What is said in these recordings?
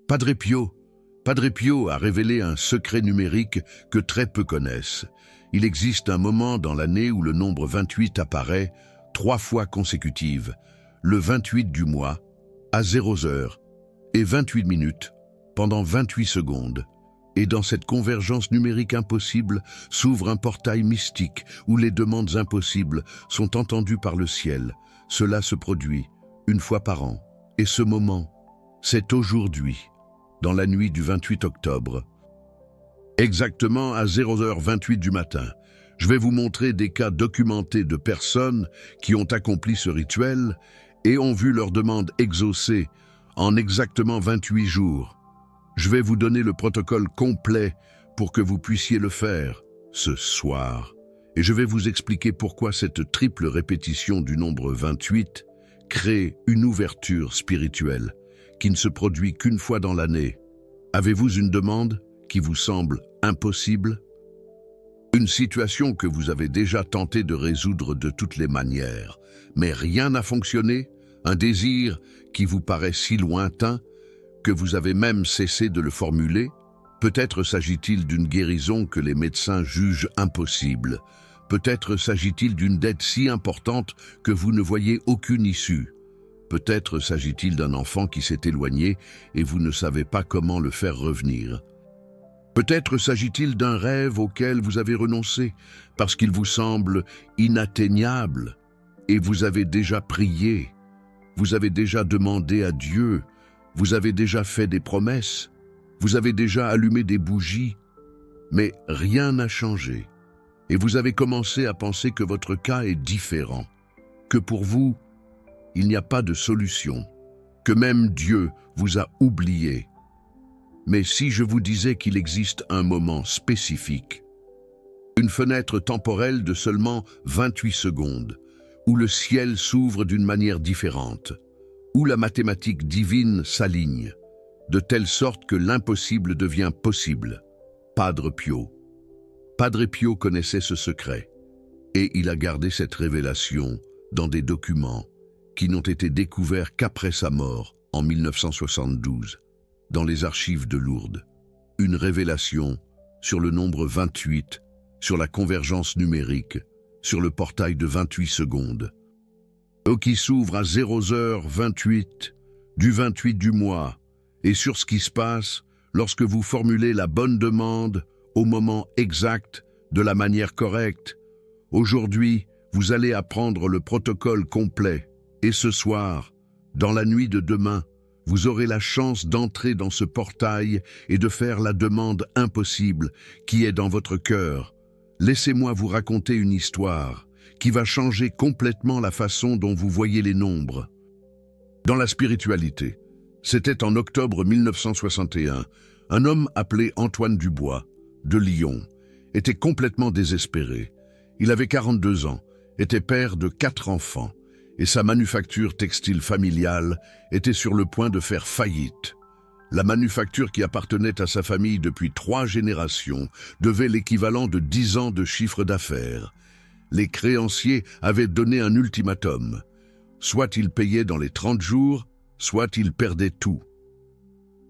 Padre Pio. Padre Pio a révélé un secret numérique que très peu connaissent. Il existe un moment dans l'année où le nombre 28 apparaît 3 fois consécutives, le 28 du mois, à 0h et 28 minutes, pendant 28 secondes. Et dans cette convergence numérique impossible s'ouvre un portail mystique où les demandes impossibles sont entendues par le ciel. Cela se produit une fois par an. Et ce moment, c'est aujourd'hui, dans la nuit du 28 octobre. Exactement à 0h28 du matin, je vais vous montrer des cas documentés de personnes qui ont accompli ce rituel et ont vu leur demande exaucée en exactement 28 jours. Je vais vous donner le protocole complet pour que vous puissiez le faire ce soir. Et je vais vous expliquer pourquoi cette triple répétition du nombre 28 crée une ouverture spirituelle qui ne se produit qu'une fois dans l'année. Avez-vous une demande qui vous semble impossible? Une situation que vous avez déjà tenté de résoudre de toutes les manières, mais rien n'a fonctionné? Un désir qui vous paraît si lointain que vous avez même cessé de le formuler? Peut-être s'agit-il d'une guérison que les médecins jugent impossible. Peut-être s'agit-il d'une dette si importante que vous ne voyez aucune issue. Peut-être s'agit-il d'un enfant qui s'est éloigné et vous ne savez pas comment le faire revenir. Peut-être s'agit-il d'un rêve auquel vous avez renoncé parce qu'il vous semble inatteignable et vous avez déjà prié, vous avez déjà demandé à Dieu, vous avez déjà fait des promesses, vous avez déjà allumé des bougies, mais rien n'a changé. Et vous avez commencé à penser que votre cas est différent, que pour vous, il n'y a pas de solution, que même Dieu vous a oublié. Mais si je vous disais qu'il existe un moment spécifique, une fenêtre temporelle de seulement 28 secondes, où le ciel s'ouvre d'une manière différente, où la mathématique divine s'aligne, de telle sorte que l'impossible devient possible. Padre Pio. Padre Pio connaissait ce secret, et il a gardé cette révélation dans des documents qui n'ont été découverts qu'après sa mort, en 1972, dans les archives de Lourdes. Une révélation sur le nombre 28, sur la convergence numérique, sur le portail de 28 secondes. Qui s'ouvre à 0h28 du 28 du mois, et sur ce qui se passe lorsque vous formulez la bonne demande au moment exact, de la manière correcte. Aujourd'hui, vous allez apprendre le protocole complet, et ce soir, dans la nuit de demain, vous aurez la chance d'entrer dans ce portail et de faire la demande impossible qui est dans votre cœur. Laissez-moi vous raconter une histoire qui va changer complètement la façon dont vous voyez les nombres. Dans la spiritualité, c'était en octobre 1961, un homme appelé Antoine Dubois, de Lyon, était complètement désespéré. Il avait 42 ans, était père de 4 enfants, et sa manufacture textile familiale était sur le point de faire faillite. La manufacture qui appartenait à sa famille depuis 3 générations devait l'équivalent de 10 ans de chiffre d'affaires. Les créanciers avaient donné un ultimatum. Soit il payait dans les 30 jours, soit il perdait tout.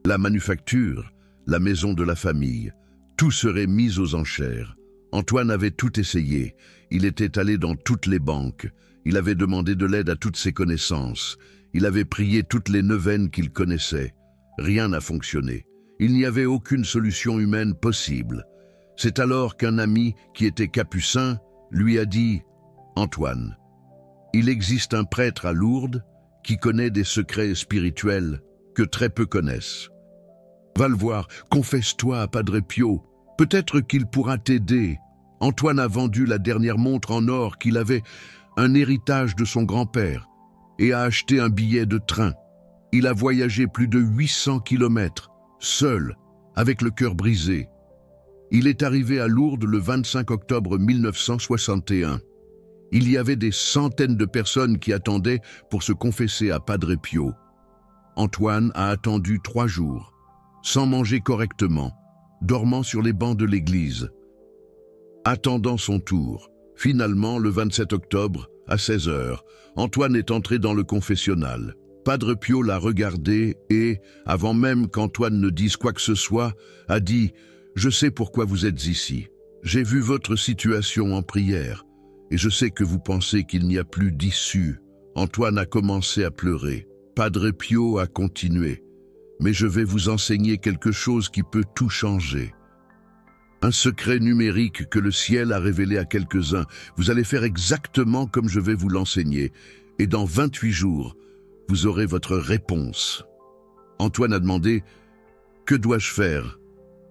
La manufacture, la maison de la famille, tout serait mis aux enchères. Antoine avait tout essayé. Il était allé dans toutes les banques. Il avait demandé de l'aide à toutes ses connaissances. Il avait prié toutes les neuvaines qu'il connaissait. Rien n'a fonctionné. Il n'y avait aucune solution humaine possible. C'est alors qu'un ami qui était capucin lui a dit « Antoine, il existe un prêtre à Lourdes qui connaît des secrets spirituels que très peu connaissent. Va le voir, confesse-toi à Padre Pio, peut-être qu'il pourra t'aider. » Antoine a vendu la dernière montre en or qu'il avait, un héritage de son grand-père, et a acheté un billet de train. Il a voyagé plus de 800 kilomètres, seul, avec le cœur brisé. Il est arrivé à Lourdes le 25 octobre 1961. Il y avait des centaines de personnes qui attendaient pour se confesser à Padre Pio. Antoine a attendu 3 jours, sans manger correctement, dormant sur les bancs de l'église. Attendant son tour, finalement, le 27 octobre, à 16h, Antoine est entré dans le confessionnal. Padre Pio l'a regardé et, avant même qu'Antoine ne dise quoi que ce soit, a dit « Je sais pourquoi vous êtes ici. J'ai vu votre situation en prière, et je sais que vous pensez qu'il n'y a plus d'issue. » Antoine a commencé à pleurer. Padre Pio a continué « Mais je vais vous enseigner quelque chose qui peut tout changer. Un secret numérique que le ciel a révélé à quelques-uns. Vous allez faire exactement comme je vais vous l'enseigner, et dans 28 jours, vous aurez votre réponse. » Antoine a demandé « Que dois-je faire,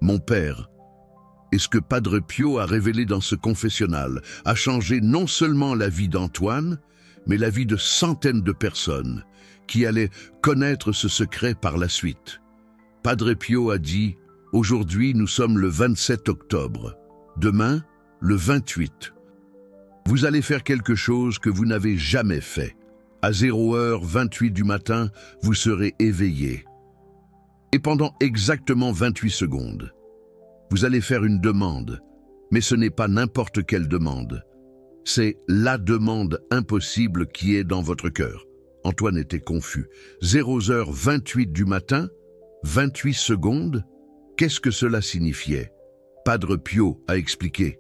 mon père ?» Et ce que Padre Pio a révélé dans ce confessionnal a changé non seulement la vie d'Antoine, mais la vie de centaines de personnes qui allaient connaître ce secret par la suite. Padre Pio a dit « Aujourd'hui, nous sommes le 27 octobre. Demain, le 28. Vous allez faire quelque chose que vous n'avez jamais fait. À 0h28 du matin, vous serez éveillé. Et pendant exactement 28 secondes, vous allez faire une demande, mais ce n'est pas n'importe quelle demande. C'est la demande impossible qui est dans votre cœur. » Antoine était confus. 0h28 du matin, 28 secondes, qu'est-ce que cela signifiait? Padre Pio a expliqué.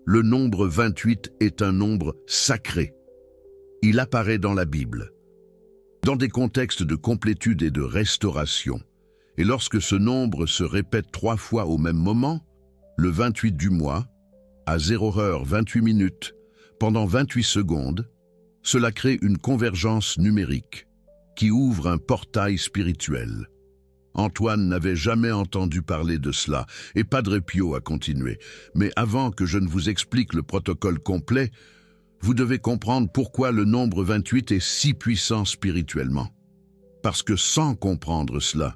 Le nombre 28 est un nombre sacré. Il apparaît dans la Bible, dans des contextes de complétude et de restauration. Et lorsque ce nombre se répète 3 fois au même moment, le 28 du mois, à 0h28, pendant 28 secondes, cela crée une convergence numérique qui ouvre un portail spirituel. Antoine n'avait jamais entendu parler de cela, et Padre Pio a continué. Mais avant que je ne vous explique le protocole complet, vous devez comprendre pourquoi le nombre 28 est si puissant spirituellement. Parce que sans comprendre cela,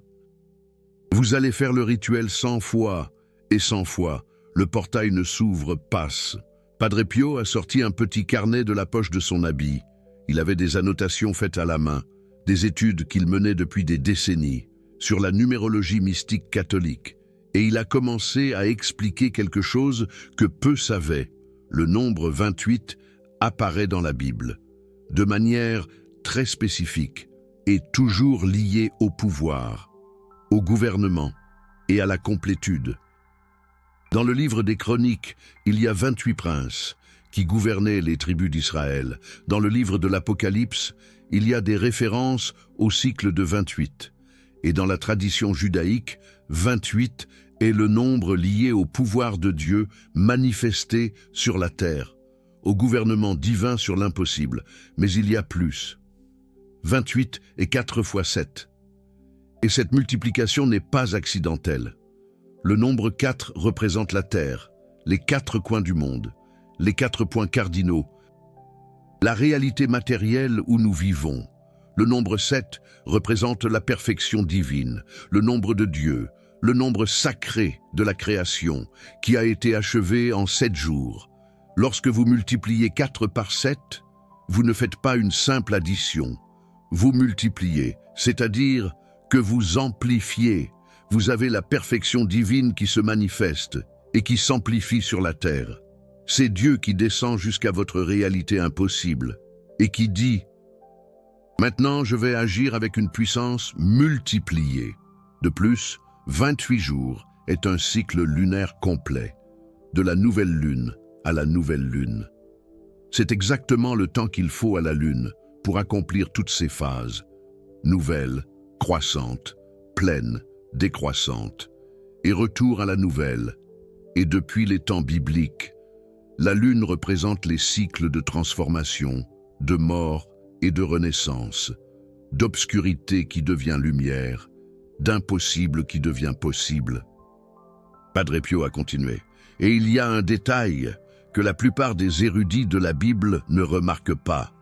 vous allez faire le rituel 100 fois, et 100 fois, le portail ne s'ouvre pas. Padre Pio a sorti un petit carnet de la poche de son habit. Il avait des annotations faites à la main, des études qu'il menait depuis des décennies, sur la numérologie mystique catholique, et il a commencé à expliquer quelque chose que peu savaient. Le nombre 28 apparaît dans la Bible, de manière très spécifique, et toujours lié au pouvoir, au gouvernement et à la complétude. Dans le livre des Chroniques, il y a 28 princes qui gouvernaient les tribus d'Israël. Dans le livre de l'Apocalypse, il y a des références au cycle de 28. Et dans la tradition judaïque, 28 est le nombre lié au pouvoir de Dieu manifesté sur la terre, au gouvernement divin sur l'impossible. Mais il y a plus. 28 est 4 fois 7. Et cette multiplication n'est pas accidentelle. Le nombre 4 représente la terre, les 4 coins du monde, les 4 points cardinaux, la réalité matérielle où nous vivons. Le nombre 7 représente la perfection divine, le nombre de Dieu, le nombre sacré de la création, qui a été achevé en 7 jours. Lorsque vous multipliez 4 par 7, vous ne faites pas une simple addition. Vous multipliez, c'est-à-dire que vous amplifiez. Vous avez la perfection divine qui se manifeste et qui s'amplifie sur la terre. C'est Dieu qui descend jusqu'à votre réalité impossible et qui dit « Maintenant, je vais agir avec une puissance multipliée. » De plus, 28 jours est un cycle lunaire complet, de la nouvelle lune à la nouvelle lune. C'est exactement le temps qu'il faut à la lune pour accomplir toutes ces phases, nouvelle, croissante, pleine, décroissante, et retour à la nouvelle. Et depuis les temps bibliques, la lune représente les cycles de transformation, de mort et de renaissance, d'obscurité qui devient lumière, d'impossible qui devient possible. Padre Pio a continué. Et il y a un détail que la plupart des érudits de la Bible ne remarquent pas.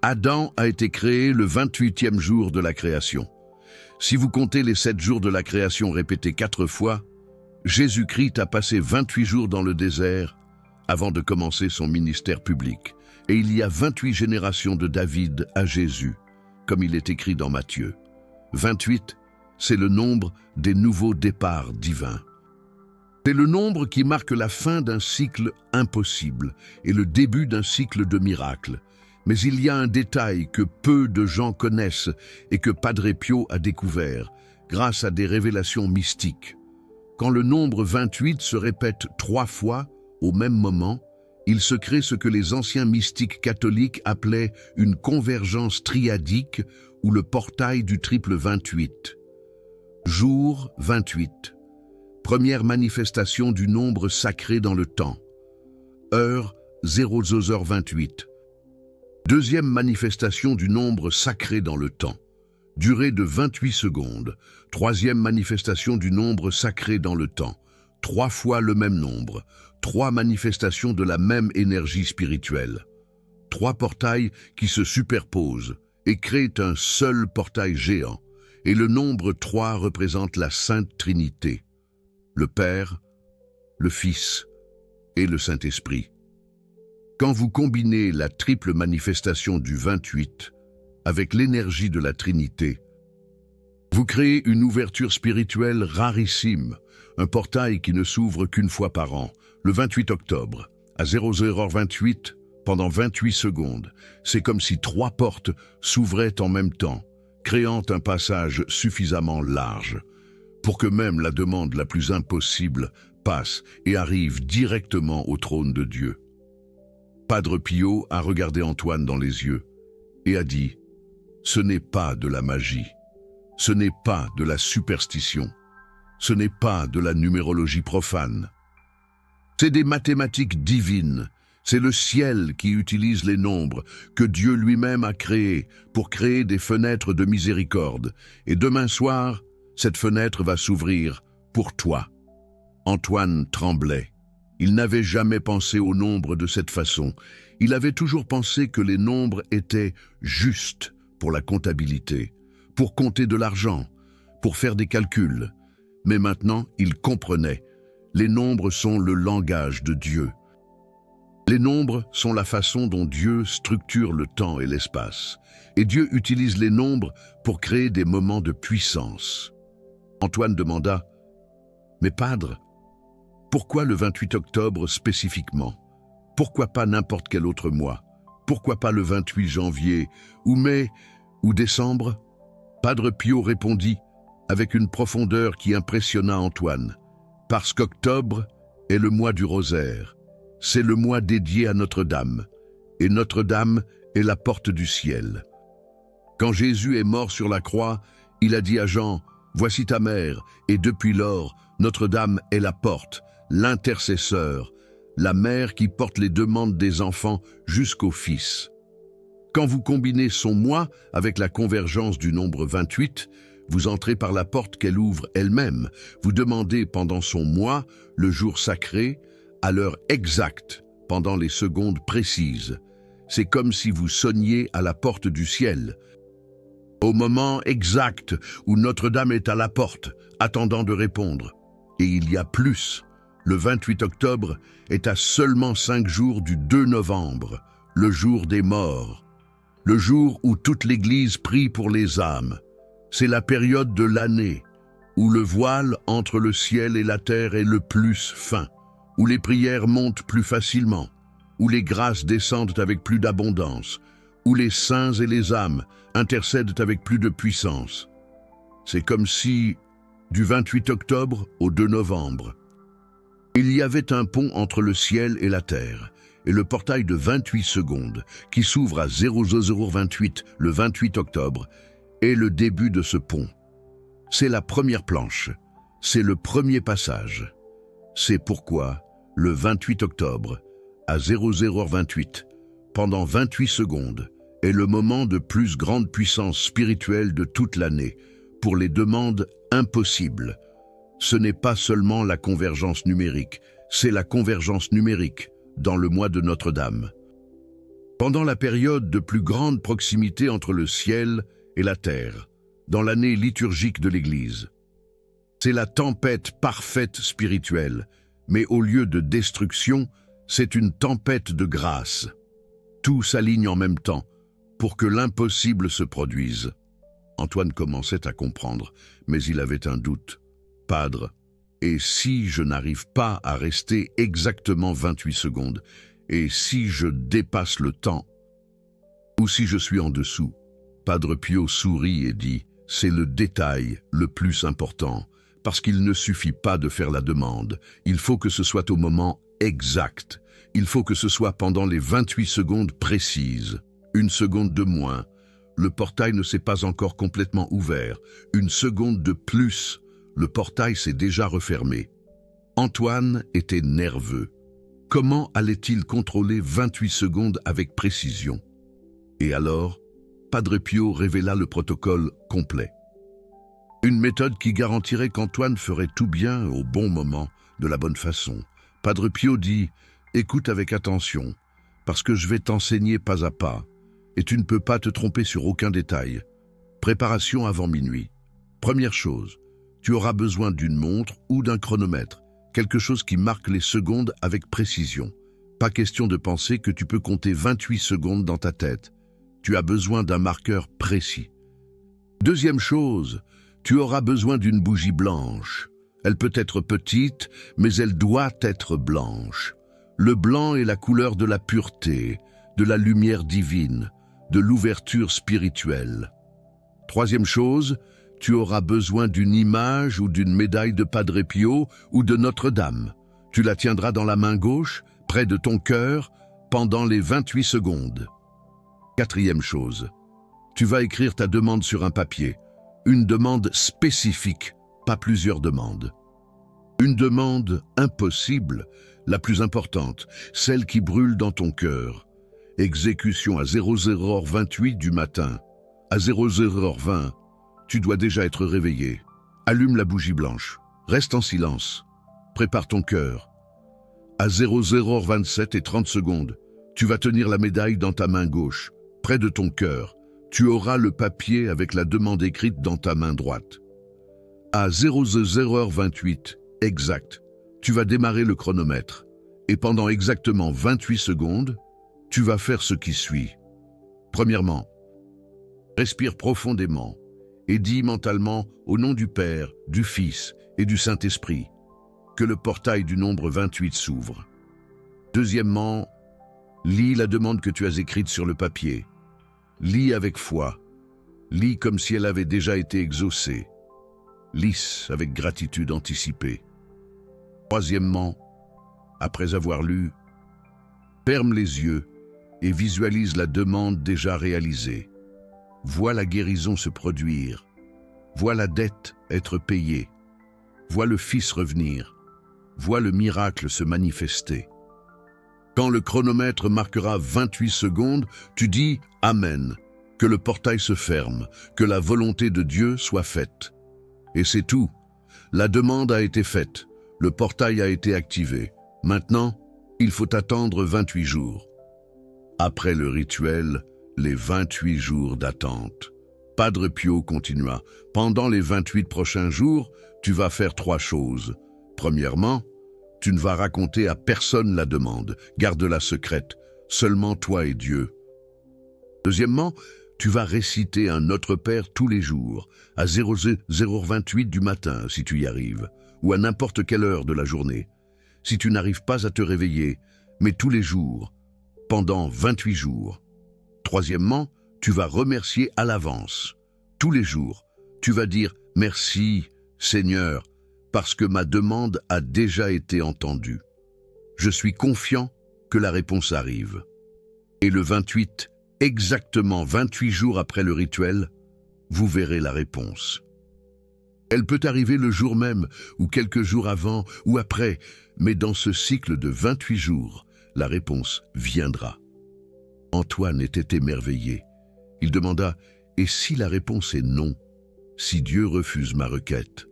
Adam a été créé le 28e jour de la création. Si vous comptez les 7 jours de la création répétés 4 fois, Jésus-Christ a passé 28 jours dans le désert avant de commencer son ministère public. Et il y a 28 générations de David à Jésus, comme il est écrit dans Matthieu. 28, c'est le nombre des nouveaux départs divins. C'est le nombre qui marque la fin d'un cycle impossible et le début d'un cycle de miracles. Mais il y a un détail que peu de gens connaissent et que Padre Pio a découvert grâce à des révélations mystiques. Quand le nombre 28 se répète 3 fois au même moment, il se crée ce que les anciens mystiques catholiques appelaient une convergence triadique ou le portail du triple 28. Jour 28. Première manifestation du nombre sacré dans le temps. Heure 00h28. Deuxième manifestation du nombre sacré dans le temps. Durée de 28 secondes. Troisième manifestation du nombre sacré dans le temps. 3 fois le même nombre. 3 manifestations de la même énergie spirituelle. 3 portails qui se superposent et créent un seul portail géant. Et le nombre 3 représente la Sainte Trinité. Le Père, le Fils et le Saint-Esprit. Quand vous combinez la triple manifestation du 28 avec l'énergie de la Trinité, vous créez une ouverture spirituelle rarissime, un portail qui ne s'ouvre qu'une fois par an, le 28 octobre, à 00h28, pendant 28 secondes. C'est comme si 3 portes s'ouvraient en même temps, créant un passage suffisamment large pour que même la demande la plus impossible passe et arrive directement au trône de Dieu. Padre Pio a regardé Antoine dans les yeux et a dit « Ce n'est pas de la magie, ce n'est pas de la superstition, ce n'est pas de la numérologie profane. C'est des mathématiques divines, c'est le ciel qui utilise les nombres que Dieu lui-même a créés pour créer des fenêtres de miséricorde. Et demain soir, cette fenêtre va s'ouvrir pour toi. » Antoine tremblait. Il n'avait jamais pensé aux nombres de cette façon. Il avait toujours pensé que les nombres étaient justes pour la comptabilité, pour compter de l'argent, pour faire des calculs. Mais maintenant, il comprenait. Les nombres sont le langage de Dieu. Les nombres sont la façon dont Dieu structure le temps et l'espace. Et Dieu utilise les nombres pour créer des moments de puissance. Antoine demanda « Mais Padre, pourquoi le 28 octobre spécifiquement? Pourquoi pas n'importe quel autre mois? Pourquoi pas le 28 janvier, ou mai, ou décembre ?» Padre Pio répondit avec une profondeur qui impressionna Antoine. « Parce qu'octobre est le mois du rosaire. C'est le mois dédié à Notre-Dame. Et Notre-Dame est la porte du ciel. Quand Jésus est mort sur la croix, il a dit à Jean « Voici ta mère » et depuis lors, Notre-Dame est la porte, l'intercesseur, la mère qui porte les demandes des enfants jusqu'au Fils. Quand vous combinez son moi avec la convergence du nombre 28, vous entrez par la porte qu'elle ouvre elle-même. Vous demandez pendant son moi, le jour sacré, à l'heure exacte, pendant les secondes précises. C'est comme si vous sonniez à la porte du ciel. Au moment exact où Notre-Dame est à la porte, attendant de répondre. Et il y a plus. Le 28 octobre est à seulement 5 jours du 2 novembre, le jour des morts. Le jour où toute l'Église prie pour les âmes. C'est la période de l'année où le voile entre le ciel et la terre est le plus fin, où les prières montent plus facilement, où les grâces descendent avec plus d'abondance, où les saints et les âmes intercèdent avec plus de puissance. C'est comme si, du 28 octobre au 2 novembre, il y avait un pont entre le ciel et la terre, et le portail de 28 secondes, qui s'ouvre à 00h28 le 28 octobre, est le début de ce pont. C'est la première planche, c'est le premier passage. C'est pourquoi, le 28 octobre, à 00h28, pendant 28 secondes, est le moment de plus grande puissance spirituelle de toute l'année, pour les demandes impossibles. Ce n'est pas seulement la convergence numérique, c'est la convergence numérique dans le mois de Notre-Dame. Pendant la période de plus grande proximité entre le ciel et la terre, dans l'année liturgique de l'Église. C'est la tempête parfaite spirituelle, mais au lieu de destruction, c'est une tempête de grâce. Tout s'aligne en même temps pour que l'impossible se produise. Antoine commençait à comprendre, mais il avait un doute. « Padre, et si je n'arrive pas à rester exactement 28 secondes, et si je dépasse le temps ?» Ou si je suis en dessous? Padre Pio sourit et dit, c'est le détail le plus important, parce qu'il ne suffit pas de faire la demande, il faut que ce soit au moment exact, il faut que ce soit pendant les 28 secondes précises, une seconde de moins, le portail ne s'est pas encore complètement ouvert, une seconde de plus, le portail s'est déjà refermé. Antoine était nerveux. Comment allait-il contrôler 28 secondes avec précision? Et alors, Padre Pio révéla le protocole complet. Une méthode qui garantirait qu'Antoine ferait tout bien au bon moment, de la bonne façon. Padre Pio dit « Écoute avec attention, parce que je vais t'enseigner pas à pas, et tu ne peux pas te tromper sur aucun détail. Préparation avant minuit. Première chose, tu auras besoin d'une montre ou d'un chronomètre, quelque chose qui marque les secondes avec précision. Pas question de penser que tu peux compter 28 secondes dans ta tête. Tu as besoin d'un marqueur précis. Deuxième chose, tu auras besoin d'une bougie blanche. Elle peut être petite, mais elle doit être blanche. Le blanc est la couleur de la pureté, de la lumière divine, de l'ouverture spirituelle. Troisième chose, tu auras besoin d'une image ou d'une médaille de Padre Pio ou de Notre-Dame. Tu la tiendras dans la main gauche, près de ton cœur, pendant les 28 secondes. Quatrième chose, tu vas écrire ta demande sur un papier. Une demande spécifique, pas plusieurs demandes. Une demande impossible, la plus importante, celle qui brûle dans ton cœur. Exécution à 00h28 du matin. À 00h20, tu dois déjà être réveillé. Allume la bougie blanche. Reste en silence. Prépare ton cœur. À 00h27 et 30 secondes, tu vas tenir la médaille dans ta main gauche, près de ton cœur. Tu auras le papier avec la demande écrite dans ta main droite. À 00h28, exact, tu vas démarrer le chronomètre. Et pendant exactement 28 secondes, tu vas faire ce qui suit. Premièrement, respire profondément et dis mentalement au nom du Père, du Fils et du Saint-Esprit que le portail du nombre 28 s'ouvre. Deuxièmement, lis la demande que tu as écrite sur le papier. Lis avec foi. Lis comme si elle avait déjà été exaucée. Lis avec gratitude anticipée. Troisièmement, après avoir lu, ferme les yeux et visualise la demande déjà réalisée. Vois la guérison se produire. Vois la dette être payée. Vois le Fils revenir. Vois le miracle se manifester. Quand le chronomètre marquera 28 secondes, tu dis « Amen », que le portail se ferme, que la volonté de Dieu soit faite. Et c'est tout. La demande a été faite. Le portail a été activé. Maintenant, il faut attendre 28 jours. Après le rituel, les 28 jours d'attente. Padre Pio continua. Pendant les 28 prochains jours, tu vas faire 3 choses. Premièrement, tu ne vas raconter à personne la demande. Garde-la secrète. Seulement toi et Dieu. Deuxièmement, tu vas réciter un Notre Père tous les jours, à 00h28 du matin, si tu y arrives, ou à n'importe quelle heure de la journée. Si tu n'arrives pas à te réveiller, mais tous les jours, pendant 28 jours. Troisièmement, tu vas remercier à l'avance. Tous les jours, tu vas dire « Merci, Seigneur, parce que ma demande a déjà été entendue. Je suis confiant que la réponse arrive. » Et le 28, exactement 28 jours après le rituel, vous verrez la réponse. Elle peut arriver le jour même, ou quelques jours avant, ou après, mais dans ce cycle de 28 jours, la réponse viendra. Antoine était émerveillé. Il demanda « Et si la réponse est non? Si Dieu refuse ma requête ?»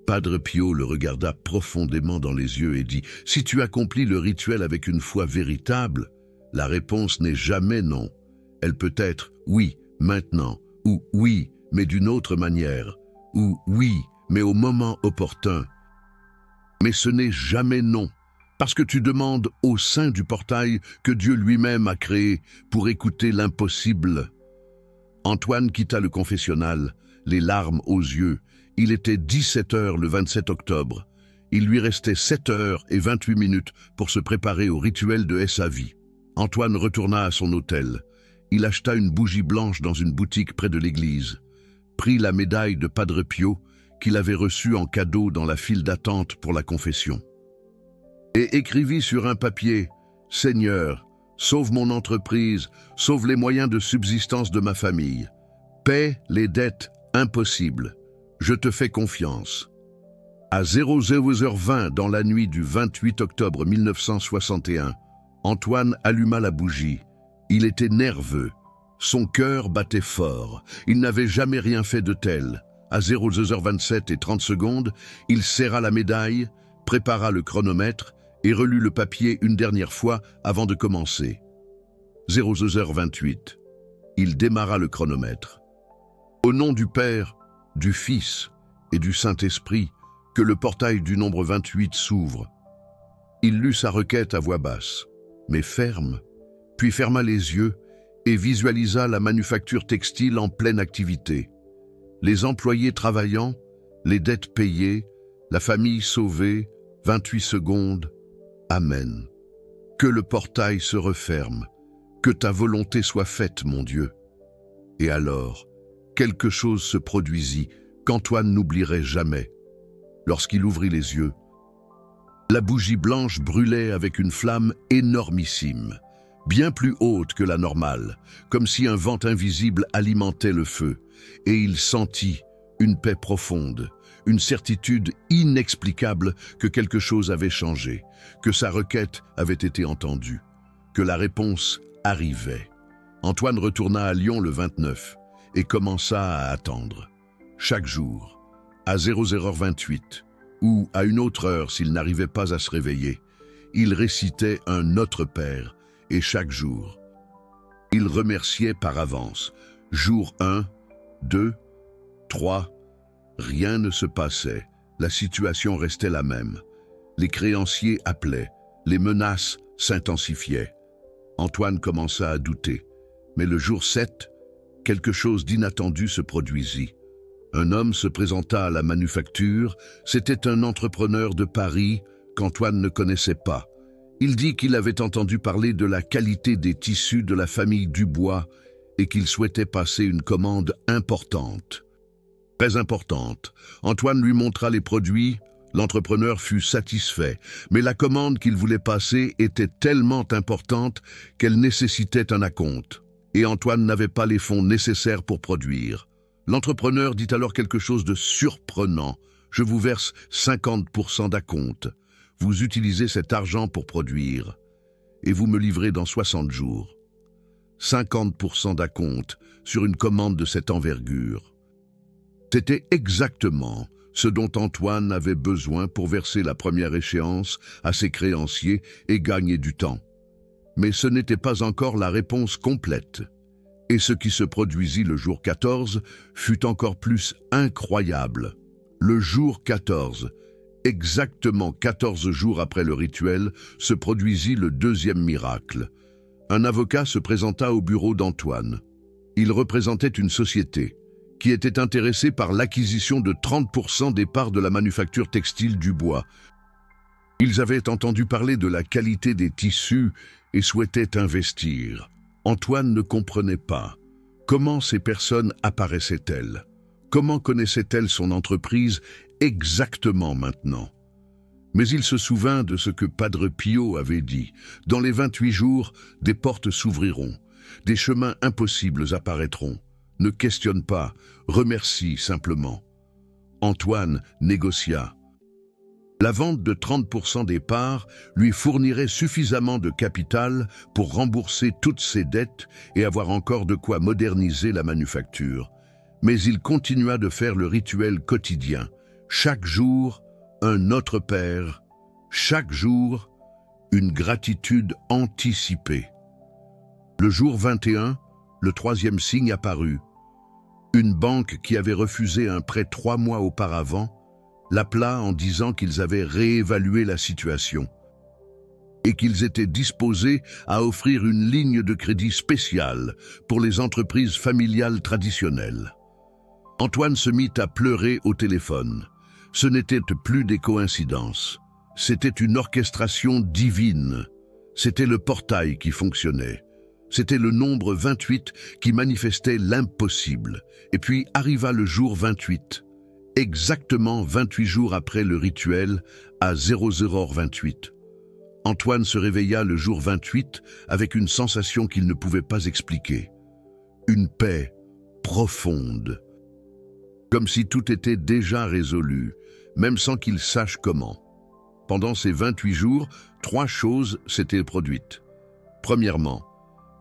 Padre Pio le regarda profondément dans les yeux et dit « Si tu accomplis le rituel avec une foi véritable, la réponse n'est jamais non. Elle peut être « oui, maintenant » ou « oui, mais d'une autre manière » ou « oui, mais au moment opportun ». Mais ce n'est jamais non, parce que tu demandes au sein du portail que Dieu lui-même a créé pour écouter l'impossible. Antoine quitta le confessionnal, les larmes aux yeux. Il était 17h le 27 octobre. Il lui restait 7h28 pour se préparer au rituel de sa vie. Antoine retourna à son hôtel. il acheta une bougie blanche dans une boutique près de l'église, prit la médaille de Padre Pio qu'il avait reçue en cadeau dans la file d'attente pour la confession, et écrivit sur un papier « Seigneur, sauve mon entreprise, sauve les moyens de subsistance de ma famille, paie les dettes impossibles, je te fais confiance ». À 00h20 dans la nuit du 28 octobre 1961, Antoine alluma la bougie. Il était nerveux. Son cœur battait fort. Il n'avait jamais rien fait de tel. À 00h27 et 30 secondes, il serra la médaille, prépara le chronomètre et relut le papier une dernière fois avant de commencer. 00h28. Il démarra le chronomètre. Au nom du Père, du Fils et du Saint-Esprit, que le portail du nombre 28 s'ouvre. Il lut sa requête à voix basse, mais ferme, puis ferma les yeux et visualisa la manufacture textile en pleine activité. Les employés travaillant, les dettes payées, la famille sauvée, 28 secondes. Amen. Que le portail se referme, que ta volonté soit faite, mon Dieu. Et alors, quelque chose se produisit qu'Antoine n'oublierait jamais. Lorsqu'il ouvrit les yeux, la bougie blanche brûlait avec une flamme énormissime, bien plus haute que la normale, comme si un vent invisible alimentait le feu, et il sentit une paix profonde, une certitude inexplicable que quelque chose avait changé, que sa requête avait été entendue, que la réponse arrivait. Antoine retourna à Lyon le 29 et commença à attendre. Chaque jour, à 00h28, ou à une autre heure s'il n'arrivait pas à se réveiller, il récitait un Notre Père, et chaque jour, il remerciait par avance. Jour 1, 2, 3, rien ne se passait, la situation restait la même. Les créanciers appelaient, les menaces s'intensifiaient. Antoine commença à douter, mais le jour 7, quelque chose d'inattendu se produisit. Un homme se présenta à la manufacture, c'était un entrepreneur de Paris qu'Antoine ne connaissait pas. Il dit qu'il avait entendu parler de la qualité des tissus de la famille Dubois et qu'il souhaitait passer une commande importante. Très importante. Antoine lui montra les produits, l'entrepreneur fut satisfait, mais la commande qu'il voulait passer était tellement importante qu'elle nécessitait un acompte, et Antoine n'avait pas les fonds nécessaires pour produire. L'entrepreneur dit alors quelque chose de surprenant. « Je vous verse 50% d'acompte. Vous utilisez cet argent pour produire. Et vous me livrez dans 60 jours. 50% d'acompte sur une commande de cette envergure. » C'était exactement ce dont Antoine avait besoin pour verser la première échéance à ses créanciers et gagner du temps. Mais ce n'était pas encore la réponse complète. Et ce qui se produisit le jour 14 fut encore plus incroyable. Le jour 14, exactement 14 jours après le rituel, se produisit le deuxième miracle. Un avocat se présenta au bureau d'Antoine. Il représentait une société qui était intéressée par l'acquisition de 30% des parts de la manufacture textile Dubois. Ils avaient entendu parler de la qualité des tissus et souhaitaient investir. Antoine ne comprenait pas. Comment ces personnes apparaissaient-elles? Comment connaissaient-elles son entreprise exactement maintenant? Mais il se souvint de ce que Padre Pio avait dit. Dans les 28 jours, des portes s'ouvriront, des chemins impossibles apparaîtront. Ne questionne pas, remercie simplement. Antoine négocia. La vente de 30% des parts lui fournirait suffisamment de capital pour rembourser toutes ses dettes et avoir encore de quoi moderniser la manufacture. Mais il continua de faire le rituel quotidien. Chaque jour, un Notre Père. Chaque jour, une gratitude anticipée. Le jour 21, le troisième signe apparut. Une banque qui avait refusé un prêt 3 mois auparavant l'appela en disant qu'ils avaient réévalué la situation et qu'ils étaient disposés à offrir une ligne de crédit spéciale pour les entreprises familiales traditionnelles. Antoine se mit à pleurer au téléphone. Ce n'était plus des coïncidences. C'était une orchestration divine. C'était le portail qui fonctionnait. C'était le nombre 28 qui manifestait l'impossible. Et puis arriva le jour 28, exactement 28 jours après le rituel, à 00h28. Antoine se réveilla le jour 28 avec une sensation qu'il ne pouvait pas expliquer. Une paix profonde. Comme si tout était déjà résolu, même sans qu'il sache comment. Pendant ces 28 jours, 3 choses s'étaient produites. Premièrement,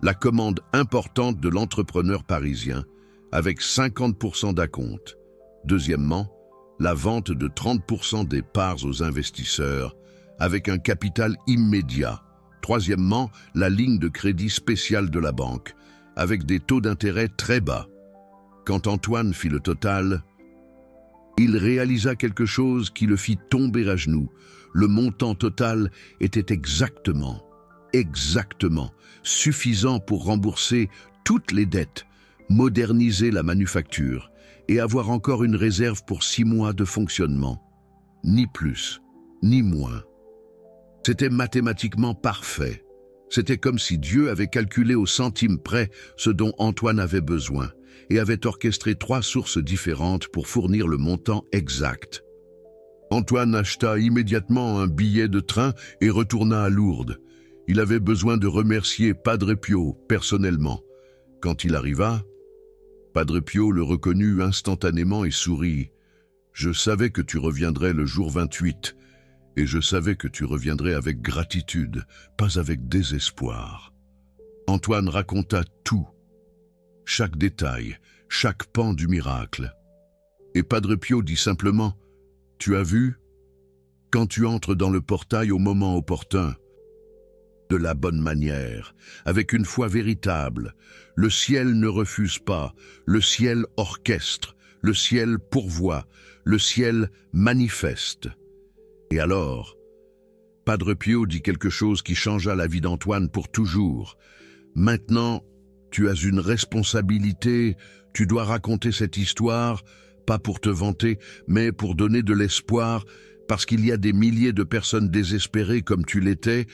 la commande importante de l'entrepreneur parisien, avec 50% d'acompte. Deuxièmement, la vente de 30% des parts aux investisseurs, avec un capital immédiat. Troisièmement, la ligne de crédit spéciale de la banque, avec des taux d'intérêt très bas. Quand Antoine fit le total, il réalisa quelque chose qui le fit tomber à genoux. Le montant total était exactement suffisant pour rembourser toutes les dettes, moderniser la manufacture et avoir encore une réserve pour 6 mois de fonctionnement. Ni plus, ni moins. C'était mathématiquement parfait. C'était comme si Dieu avait calculé au centime près ce dont Antoine avait besoin et avait orchestré 3 sources différentes pour fournir le montant exact. Antoine acheta immédiatement un billet de train et retourna à Lourdes. Il avait besoin de remercier Padre Pio personnellement. Quand il arriva, Padre Pio le reconnut instantanément et sourit. « Je savais que tu reviendrais le jour 28, et je savais que tu reviendrais avec gratitude, pas avec désespoir. » Antoine raconta tout, chaque détail, chaque pan du miracle. Et Padre Pio dit simplement « Tu as vu, quand tu entres dans le portail au moment opportun, de la bonne manière, avec une foi véritable, le ciel ne refuse pas, le ciel orchestre, le ciel pourvoit, le ciel manifeste. » Et alors, Padre Pio dit quelque chose qui changea la vie d'Antoine pour toujours. « Maintenant, tu as une responsabilité, tu dois raconter cette histoire, pas pour te vanter, mais pour donner de l'espoir, parce qu'il y a des milliers de personnes désespérées comme tu l'étais,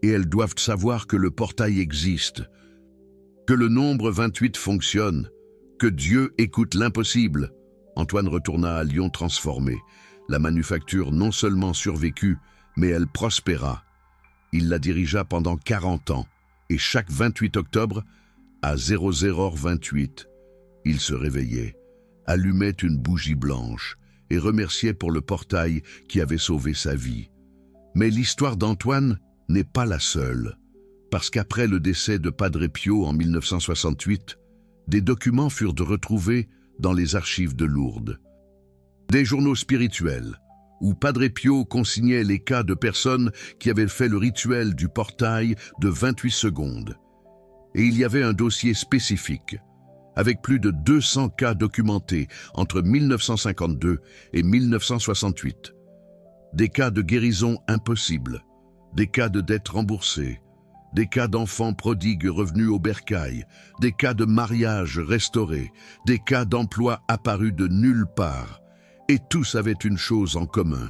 et elles doivent savoir que le portail existe, que le nombre 28 fonctionne, que Dieu écoute l'impossible. » Antoine retourna à Lyon transformé. La manufacture non seulement survécut, mais elle prospéra. Il la dirigea pendant 40 ans, et chaque 28 octobre, à 00h28, il se réveillait, allumait une bougie blanche et remerciait pour le portail qui avait sauvé sa vie. Mais l'histoire d'Antoine n'est pas la seule, parce qu'après le décès de Padre Pio en 1968, des documents furent retrouvés dans les archives de Lourdes. Des journaux spirituels, où Padre Pio consignait les cas de personnes qui avaient fait le rituel du portail de 28 secondes. Et il y avait un dossier spécifique, avec plus de 200 cas documentés entre 1952 et 1968. Des cas de guérison impossible, des cas de dettes remboursées, des cas d'enfants prodigues revenus au bercail, des cas de mariage restaurés, des cas d'emploi apparus de nulle part, et tous avaient une chose en commun.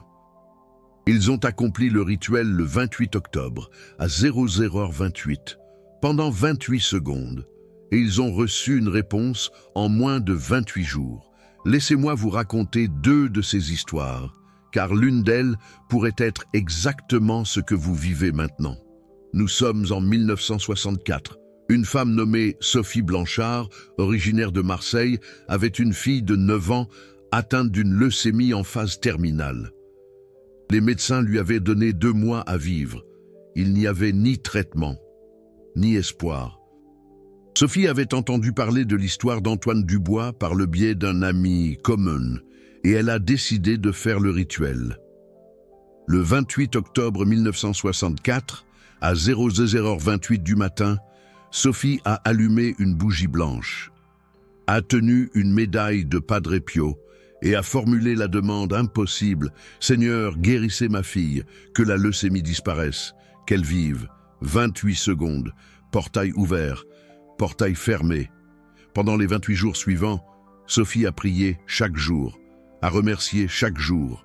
Ils ont accompli le rituel le 28 octobre, à 00h28, pendant 28 secondes, et ils ont reçu une réponse en moins de 28 jours. Laissez-moi vous raconter 2 de ces histoires, car l'une d'elles pourrait être exactement ce que vous vivez maintenant. Nous sommes en 1964. Une femme nommée Sophie Blanchard, originaire de Marseille, avait une fille de 9 ans atteinte d'une leucémie en phase terminale. Les médecins lui avaient donné 2 mois à vivre. Il n'y avait ni traitement, ni espoir. Sophie avait entendu parler de l'histoire d'Antoine Dubois par le biais d'un ami commun, et elle a décidé de faire le rituel. Le 28 octobre 1964, à 00h28 du matin, Sophie a allumé une bougie blanche, a tenu une médaille de Padre Pio et a formulé la demande impossible « Seigneur, guérissez ma fille, que la leucémie disparaisse, qu'elle vive. 28 secondes, portail ouvert, portail fermé. » Pendant les 28 jours suivants, Sophie a prié chaque jour, a remercié chaque jour,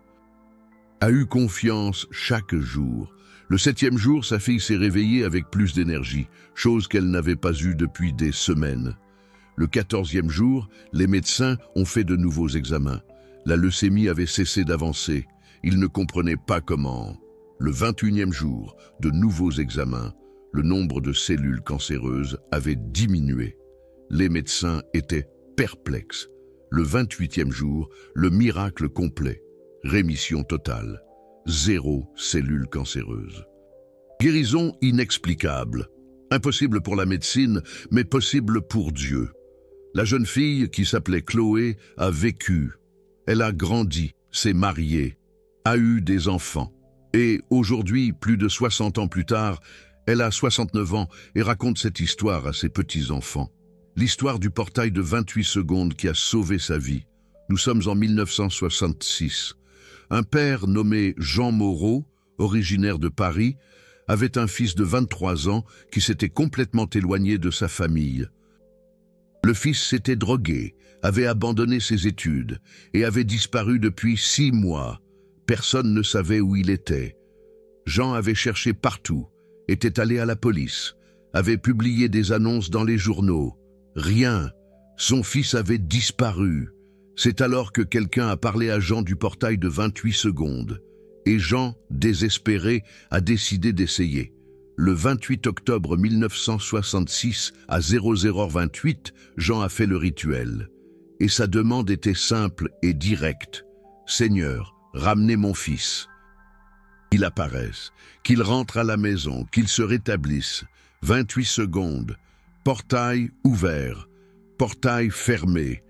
a eu confiance chaque jour, Le 7e jour, sa fille s'est réveillée avec plus d'énergie, chose qu'elle n'avait pas eue depuis des semaines. Le 14e jour, les médecins ont fait de nouveaux examens. La leucémie avait cessé d'avancer. Ils ne comprenaient pas comment. Le 21e jour, de nouveaux examens. Le nombre de cellules cancéreuses avait diminué. Les médecins étaient perplexes. Le 28e jour, le miracle complet. Rémission totale. 0 cellules cancéreuses. Guérison inexplicable. Impossible pour la médecine, mais possible pour Dieu. La jeune fille, qui s'appelait Chloé, a vécu. Elle a grandi, s'est mariée, a eu des enfants. Et aujourd'hui, plus de 60 ans plus tard, elle a 69 ans et raconte cette histoire à ses petits-enfants. L'histoire du portail de 28 secondes qui a sauvé sa vie. Nous sommes en 1966. Un père nommé Jean Moreau, originaire de Paris, avait un fils de 23 ans qui s'était complètement éloigné de sa famille. Le fils s'était drogué, avait abandonné ses études et avait disparu depuis 6 mois. Personne ne savait où il était. Jean avait cherché partout, était allé à la police, avait publié des annonces dans les journaux. Rien. Son fils avait disparu. C'est alors que quelqu'un a parlé à Jean du portail de 28 secondes. Et Jean, désespéré, a décidé d'essayer. Le 28 octobre 1966, à 00h28, Jean a fait le rituel. Et sa demande était simple et directe. « Seigneur, ramenez mon fils. » Qu'il apparaisse, qu'il rentre à la maison, qu'il se rétablisse. 28 secondes. Portail ouvert. Portail fermé.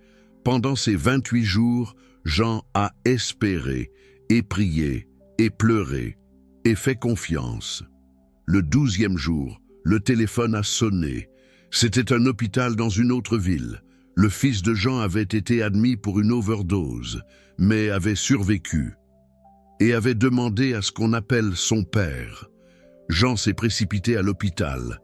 Pendant ces 28 jours, Jean a espéré, et prié, et pleuré, et fait confiance. Le 12e jour, le téléphone a sonné. C'était un hôpital dans une autre ville. Le fils de Jean avait été admis pour une overdose, mais avait survécu, et avait demandé à ce qu'on appelle son père. Jean s'est précipité à l'hôpital.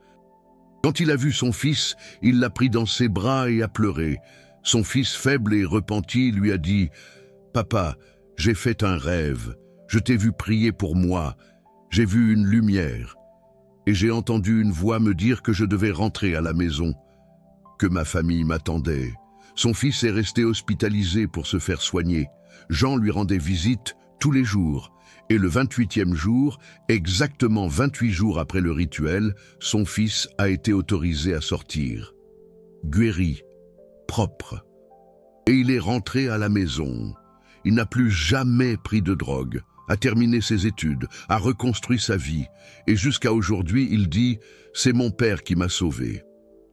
Quand il a vu son fils, il l'a pris dans ses bras et a pleuré. Son fils, faible et repenti, lui a dit « Papa, j'ai fait un rêve. Je t'ai vu prier pour moi. J'ai vu une lumière. Et j'ai entendu une voix me dire que je devais rentrer à la maison, que ma famille m'attendait. » Son fils est resté hospitalisé pour se faire soigner. Jean lui rendait visite tous les jours. Et le 28e jour, exactement 28 jours après le rituel, son fils a été autorisé à sortir. Guéri, propre. Et il est rentré à la maison. Il n'a plus jamais pris de drogue, a terminé ses études, a reconstruit sa vie. Et jusqu'à aujourd'hui, il dit « C'est mon père qui m'a sauvé ».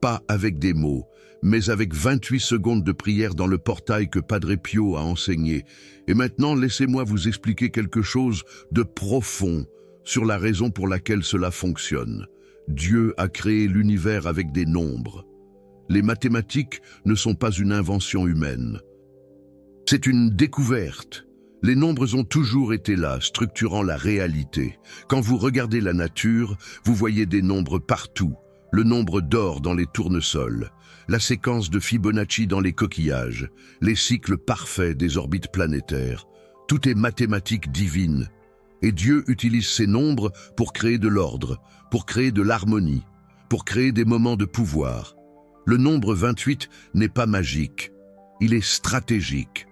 Pas avec des mots, mais avec 28 secondes de prière dans le portail que Padre Pio a enseigné. Et maintenant, laissez-moi vous expliquer quelque chose de profond sur la raison pour laquelle cela fonctionne. Dieu a créé l'univers avec des nombres. Les mathématiques ne sont pas une invention humaine. C'est une découverte. Les nombres ont toujours été là, structurant la réalité. Quand vous regardez la nature, vous voyez des nombres partout. Le nombre d'or dans les tournesols, la séquence de Fibonacci dans les coquillages, les cycles parfaits des orbites planétaires. Tout est mathématique divine. Et Dieu utilise ces nombres pour créer de l'ordre, pour créer de l'harmonie, pour créer des moments de pouvoir. Le nombre 28 n'est pas magique, il est stratégique.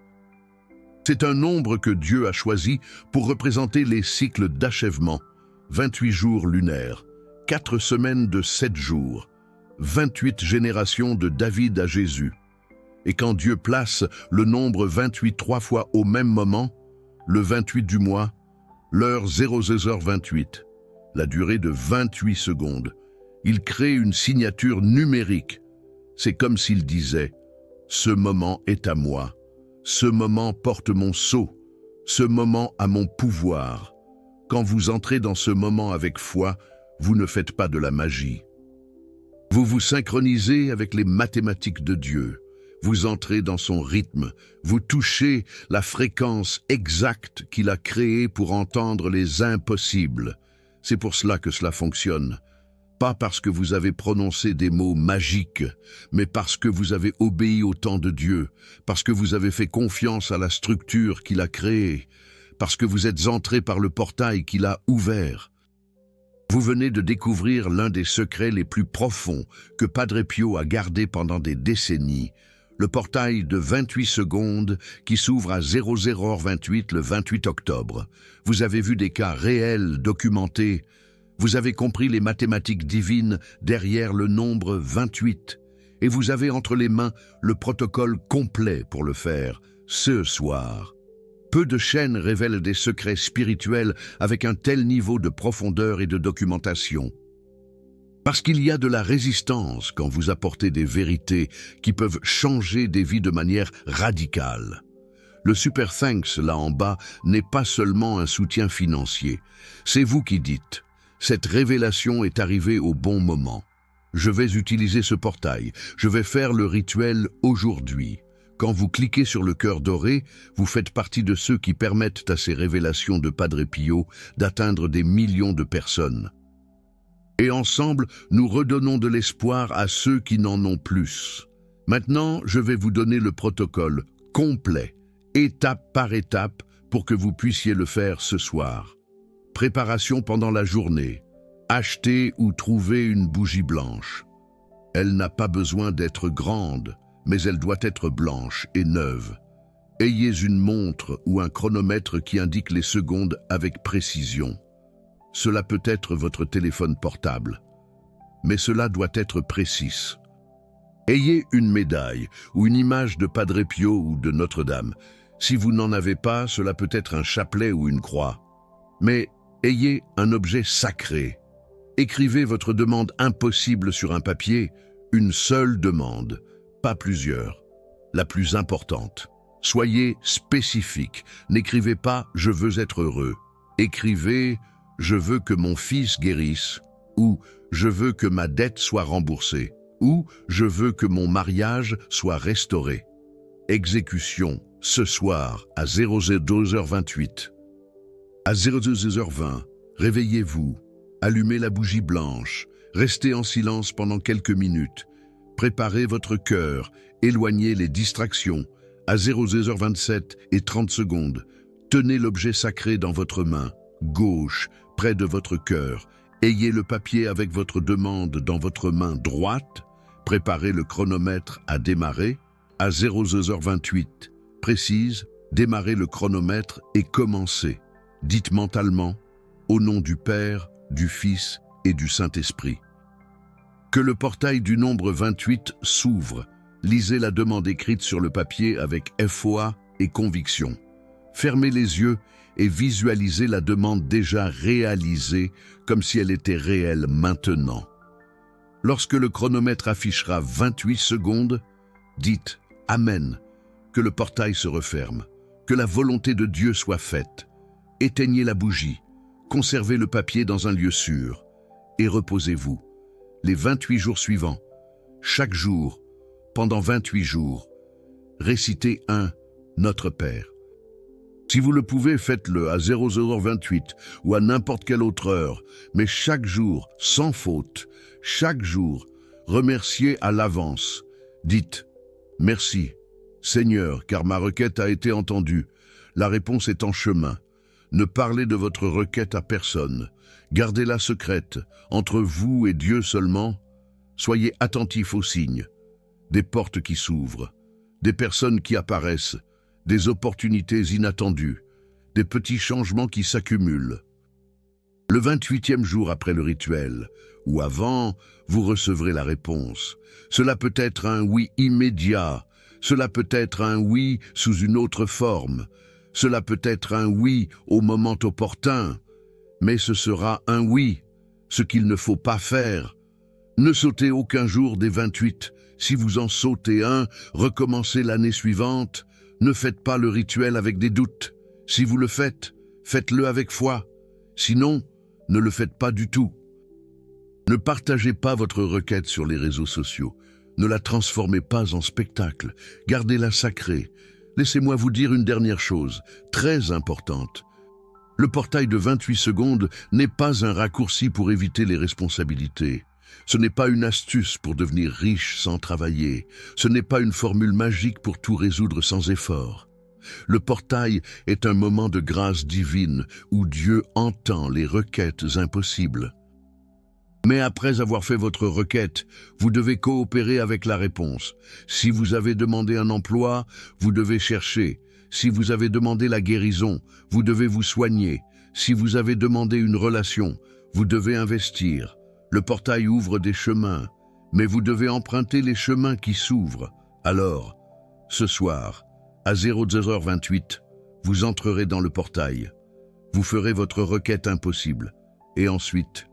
C'est un nombre que Dieu a choisi pour représenter les cycles d'achèvement, 28 jours lunaires, 4 semaines de 7 jours, 28 générations de David à Jésus. Et quand Dieu place le nombre 28 3 fois au même moment, le 28 du mois, l'heure 00h28, la durée de 28 secondes, il crée une signature numérique. C'est comme s'il disait « Ce moment est à moi, ce moment porte mon sceau, ce moment a mon pouvoir. » Quand vous entrez dans ce moment avec foi, vous ne faites pas de la magie. Vous vous synchronisez avec les mathématiques de Dieu. Vous entrez dans son rythme. Vous touchez la fréquence exacte qu'il a créée pour entendre les impossibles. C'est pour cela que cela fonctionne. Pas parce que vous avez prononcé des mots magiques, mais parce que vous avez obéi au temps de Dieu, parce que vous avez fait confiance à la structure qu'il a créée, parce que vous êtes entré par le portail qu'il a ouvert. Vous venez de découvrir l'un des secrets les plus profonds que Padre Pio a gardé pendant des décennies, le portail de 28 secondes qui s'ouvre à 00h28 le 28 octobre. Vous avez vu des cas réels documentés. Vous avez compris les mathématiques divines derrière le nombre 28. Et vous avez entre les mains le protocole complet pour le faire, ce soir. Peu de chaînes révèlent des secrets spirituels avec un tel niveau de profondeur et de documentation. Parce qu'il y a de la résistance quand vous apportez des vérités qui peuvent changer des vies de manière radicale. Le Super Thanks, là en bas, n'est pas seulement un soutien financier. C'est vous qui dites « Cette révélation est arrivée au bon moment. Je vais utiliser ce portail. Je vais faire le rituel aujourd'hui. » Quand vous cliquez sur le cœur doré, vous faites partie de ceux qui permettent à ces révélations de Padre Pio d'atteindre des millions de personnes. Et ensemble, nous redonnons de l'espoir à ceux qui n'en ont plus. Maintenant, je vais vous donner le protocole complet, étape par étape, pour que vous puissiez le faire ce soir. Préparation pendant la journée. Achetez ou trouvez une bougie blanche. Elle n'a pas besoin d'être grande, mais elle doit être blanche et neuve. Ayez une montre ou un chronomètre qui indique les secondes avec précision. Cela peut être votre téléphone portable, mais cela doit être précis. Ayez une médaille ou une image de Padre Pio ou de Notre-Dame. Si vous n'en avez pas, cela peut être un chapelet ou une croix. Mais ayez un objet sacré. Écrivez votre demande impossible sur un papier, une seule demande, pas plusieurs, la plus importante. Soyez spécifique, n'écrivez pas « je veux être heureux ». Écrivez « je veux que mon fils guérisse » ou « je veux que ma dette soit remboursée » ou « je veux que mon mariage soit restauré ». Exécution, ce soir, à 02h28. À 02h20, réveillez-vous, allumez la bougie blanche, restez en silence pendant quelques minutes, préparez votre cœur, éloignez les distractions. À 00h27 et 30 secondes, tenez l'objet sacré dans votre main, gauche, près de votre cœur. Ayez le papier avec votre demande dans votre main droite. Préparez le chronomètre à démarrer. À 00h28, précise, démarrez le chronomètre et commencez. Dites mentalement, au nom du Père, du Fils et du Saint-Esprit. Que le portail du nombre 28 s'ouvre. Lisez la demande écrite sur le papier avec foi et conviction. Fermez les yeux et visualisez la demande déjà réalisée comme si elle était réelle maintenant. Lorsque le chronomètre affichera 28 secondes, dites « Amen », que le portail se referme, que la volonté de Dieu soit faite. Éteignez la bougie, conservez le papier dans un lieu sûr et reposez-vous. Les 28 jours suivants, chaque jour, pendant 28 jours, récitez Notre Père. Si vous le pouvez, faites-le à 00h28 ou à n'importe quelle autre heure, mais chaque jour, sans faute, chaque jour, remerciez à l'avance. Dites « Merci, Seigneur, car ma requête a été entendue. La réponse est en chemin. Ne parlez de votre requête à personne. Gardez-la secrète, entre vous et Dieu seulement. Soyez attentifs aux signes. Des portes qui s'ouvrent, des personnes qui apparaissent, des opportunités inattendues, des petits changements qui s'accumulent. Le 28e jour après le rituel, ou avant, vous recevrez la réponse. Cela peut être un oui immédiat, cela peut être un oui sous une autre forme, cela peut être un oui au moment opportun, mais ce sera un oui, ce qu'il ne faut pas faire. Ne sautez aucun jour des 28. Si vous en sautez un, recommencez l'année suivante. Ne faites pas le rituel avec des doutes. Si vous le faites, faites-le avec foi. Sinon, ne le faites pas du tout. Ne partagez pas votre requête sur les réseaux sociaux. Ne la transformez pas en spectacle. Gardez-la sacrée. Laissez-moi vous dire une dernière chose, très importante. Le portail de 28 secondes n'est pas un raccourci pour éviter les responsabilités. Ce n'est pas une astuce pour devenir riche sans travailler. Ce n'est pas une formule magique pour tout résoudre sans effort. Le portail est un moment de grâce divine où Dieu entend les requêtes impossibles. Mais après avoir fait votre requête, vous devez coopérer avec la réponse. Si vous avez demandé un emploi, vous devez chercher. Si vous avez demandé la guérison, vous devez vous soigner. Si vous avez demandé une relation, vous devez investir. Le portail ouvre des chemins, mais vous devez emprunter les chemins qui s'ouvrent. Alors, ce soir, à 00h28, vous entrerez dans le portail. Vous ferez votre requête impossible. Et ensuite,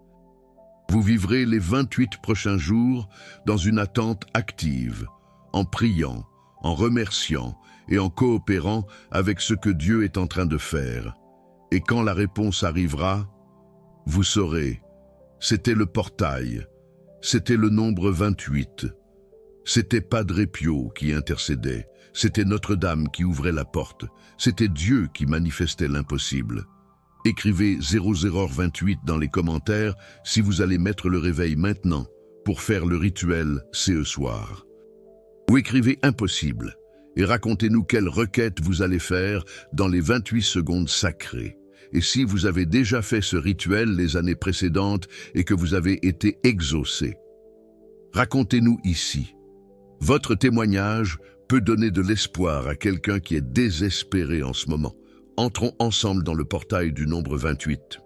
vous vivrez les 28 prochains jours dans une attente active, en priant, en remerciant et en coopérant avec ce que Dieu est en train de faire. Et quand la réponse arrivera, vous saurez, c'était le portail, c'était le nombre 28. C'était Padre Pio qui intercédait, c'était Notre-Dame qui ouvrait la porte, c'était Dieu qui manifestait l'impossible. Écrivez 00h28 dans les commentaires si vous allez mettre le réveil maintenant pour faire le rituel ce soir. Ou écrivez impossible et racontez-nous quelle requête vous allez faire dans les 28 secondes sacrées. Et si vous avez déjà fait ce rituel les années précédentes et que vous avez été exaucé. Racontez-nous ici. Votre témoignage peut donner de l'espoir à quelqu'un qui est désespéré en ce moment. Entrons ensemble dans le portail du nombre 28.